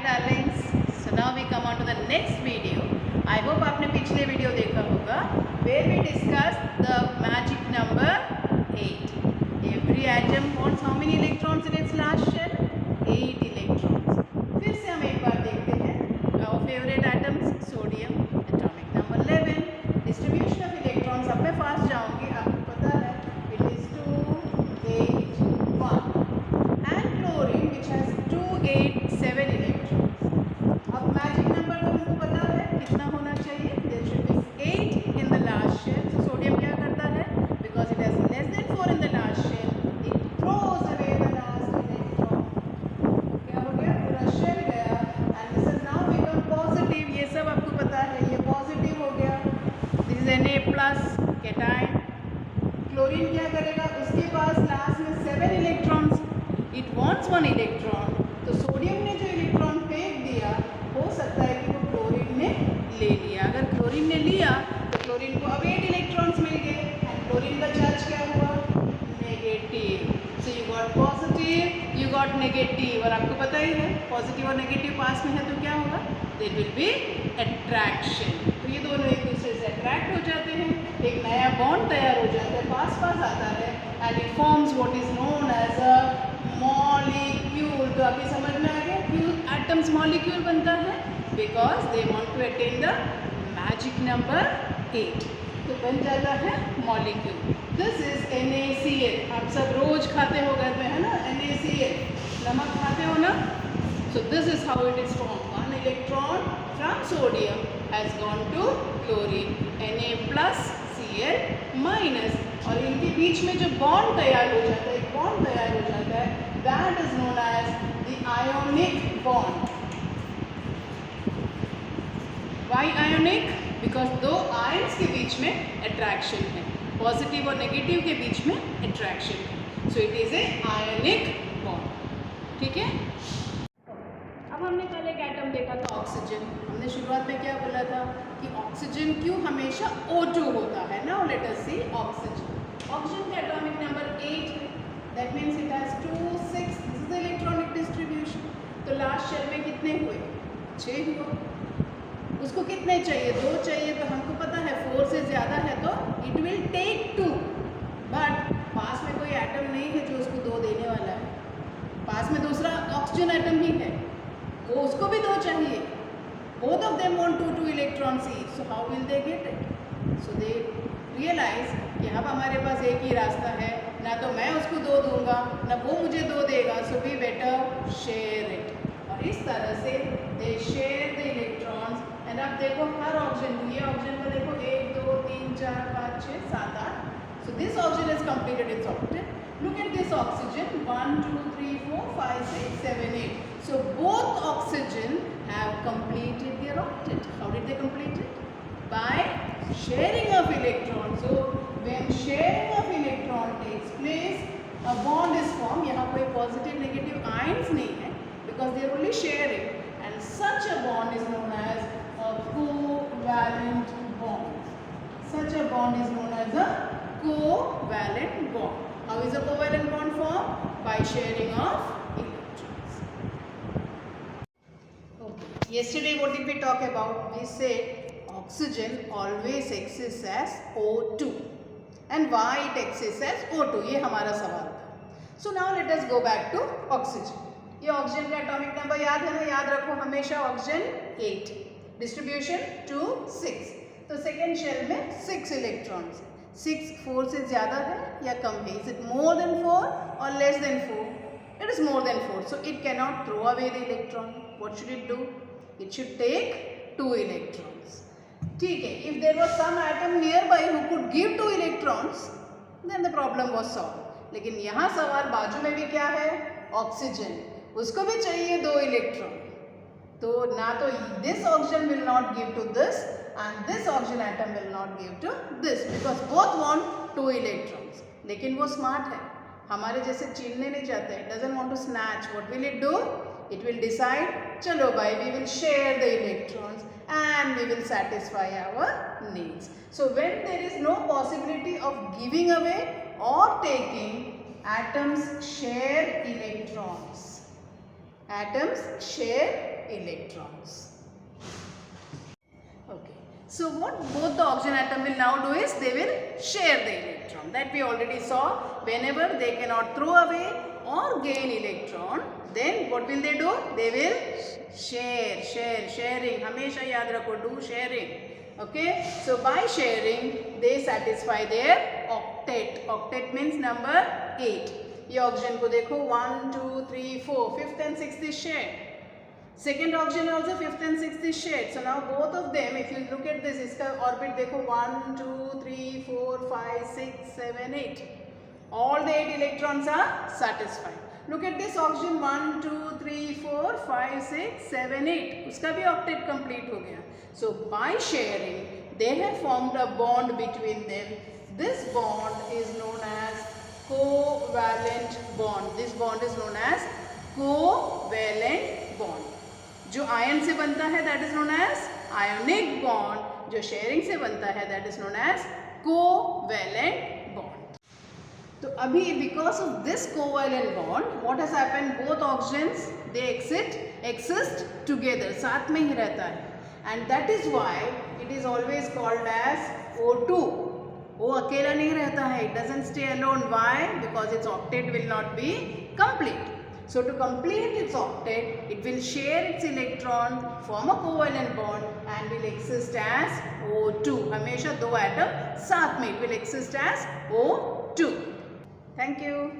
darlings. So now we come on to the next video. I hope आपने पिछले video देखा होगा where we discussed the magic number 8. Every atom wants how many electrons in its last shell? 8 electrons. फिर से हम एक बार देखते हैं our favorite atoms sodium, atomic number 11. Distribution of electrons. अब मैं फास्ट जाऊंगी, आपको पता है it is 2, 8, 1. And chlorine which has 2, 8, 7 electrons. अब मैजिक नंबर तो हमको पता है कितना होना चाहिए. There should be 8 in the last shell. So sodium क्या करता है? Because it has less than 4 in the last shell, it throws away the last electron. क्या हो गया? पूरा शेल गया and this has now become positive. ये सब आपको पता है, ये पॉजिटिव हो गया. This is Na plus cation. Chlorine क्या करेगा? उसके पास लास्ट में 7 इलेक्ट्रॉन्स. It wants 1 electron. तो सोडियम ने जो इलेक्ट्रॉन फेंक दिया, हो सकता है कि वो क्लोरीन ने ले लिया. अगर क्लोरीन ने लिया तो क्लोरीन को अब 8 इलेक्ट्रॉन्स मिल गए एंड क्लोरीन का चार्ज क्या हुआ? Negative. So you got positive, you got negative. और आपको पता ही है पॉजिटिव और नेगेटिव पास में है तो क्या होगा? There will be attraction. तो ये दोनों एक दूसरे से अट्रैक्ट हो जाते हैं, एक नया बॉन्ड तैयार हो जाता है, पास पास आता है and it forms what is known as a molecule. तो आपकी समझ में आ गया क्यों एटम्स मॉलिक्यूल बनता है? Because they want to attain the magic number 8. तो बन जाता है मॉलिक्यूल. This is NaCl. आप सब रोज खाते हो घर में, है ना? NaCl नमक खाते हो ना? So this is how it is formed. One electron from sodium has gone to chlorine. Na plus Cl minus. और इनके बीच में जो बॉन्ड तैयार हो जाता है, एक बॉन्ड तैयार हो जाता है, that is known as the ionic bond. Why ionic? Because दो आयन्स के बीच में अट्रैक्शन है, पॉजिटिव और नेगेटिव के बीच में अट्रैक्शन है. So it is a ionic bond. ठीक है. अब हमने कल एक एटम देखा था ऑक्सीजन. हमने शुरुआत में क्या बोला था कि ऑक्सीजन क्यों हमेशा O2 होता है. नाउ लेट अस सी ऑक्सीजन. ऑक्सीजन का एटॉमिक नंबर 8 है. That means it has 2, 6. This is the electronic distribution. तो लास्ट शेल में कितने हुए? 6 हुआ. उसको कितने चाहिए? 2 चाहिए. तो हमको पता है 4 से ज़्यादा है तो इट विल टेक 2. बट पास में कोई एटम नहीं है जो उसको 2 देने वाला है. पास में दूसरा ऑक्सीजन एटम ही है, वो उसको भी 2 चाहिए. both of them want 2 electrons each. So how will they get it? So they realize कि अब हमारे पास एक ही रास्ता है, ना तो मैं उसको 2 दूंगा ना वो मुझे 2 देगा. So we better share it. और इस तरह से they share the electrons. And अब देखो हर ऑक्सीजन, ये ऑक्सीजन को देखो 1, 2, 3, 4, 5, 6, 7, 8. So this oxygen has completed its octet. Look at this oxygen, 1, 2, 3, 4, 5, 6, 7, 8. So both oxygen have completed their octet. How did they complete it? By sharing of electrons. So when sharing of electron takes place, a bond is formed. यहाँ कोई positive negative ions नहीं है because they are only sharing. And such a bond is known as a covalent bond. Such a bond is known as a covalent bond. How is a covalent bond formed? By sharing of electrons. Okay. Yesterday what did we talk about? We said oxygen always exists as O2. And why it exists as O2? ये हमारा सवाल था. So now let us go back to oxygen. ये oxygen का atomic number याद है ना? याद रखो हमेशा ऑक्सीजन 8. डिस्ट्रीब्यूशन 2, 6. तो सेकेंड शेल में 6 इलेक्ट्रॉन्स. 6 4 से ज़्यादा है या कम है? इज इट मोर देन 4 और less than 4? It is more than 4. So it can not throw away the electron. What should it do? It should take 2 electrons. ठीक है. If there was some atom nearby who could give 2 electrons then the problem was solve. लेकिन यहाँ सवाल बाजू में भी क्या है? ऑक्सीजन. उसको भी चाहिए 2 इलेक्ट्रॉन. तो ना तो this oxygen will not give to this and this oxygen atom will not give to this because both want 2 electrons. लेकिन वो smart है, हमारे जैसे छीनने नहीं चाहते. It doesn't want to snatch. What will it do? It will decide, चलो भाई, we will share the electrons and we will satisfy our needs. So when there is no possibility of giving away or taking, atoms share electrons. Atoms share electrons. Okay. So what both the oxygen atom will now do is they will share the electron. That we already saw. Whenever they cannot throw away or gain electron, then what will they do? They will sharing. हमेशा याद रखो, do sharing. Okay. So by sharing, they satisfy their octet. Octet means number 8. ये oxygen को देखो 1, 2, 3, 4, 5th and 6th is shared. Second oxygen also 5th and 6th is shared. So now both of them, if you look at this, इसका orbit देखो 1, 2, 3, 4, 5, 6, 7, 8. All the 8 electrons are satisfied. Look at this oxygen 1, 2, 3, 4, 5, 6, 7, 8. उसका भी octet complete हो गया. So by sharing, they have formed a bond between them. This bond is known as covalent bond. This bond is known as covalent bond. जो ion से बनता है that is known as ionic bond. जो sharing से बनता है that is known as covalent bond. तो अभी because of this covalent bond, what has happened? Both oxygens they exist together. साथ में ही रहता है. And that is why it is always called as O2. वो अकेला नहीं रहता है. It doesn't stay alone. Why? Because its octet will not be complete. So to complete its octet, it will share its electron, form a covalent bond and will exist as O2. हमेशा दो atom साथ में, it will exist as O2. Thank you.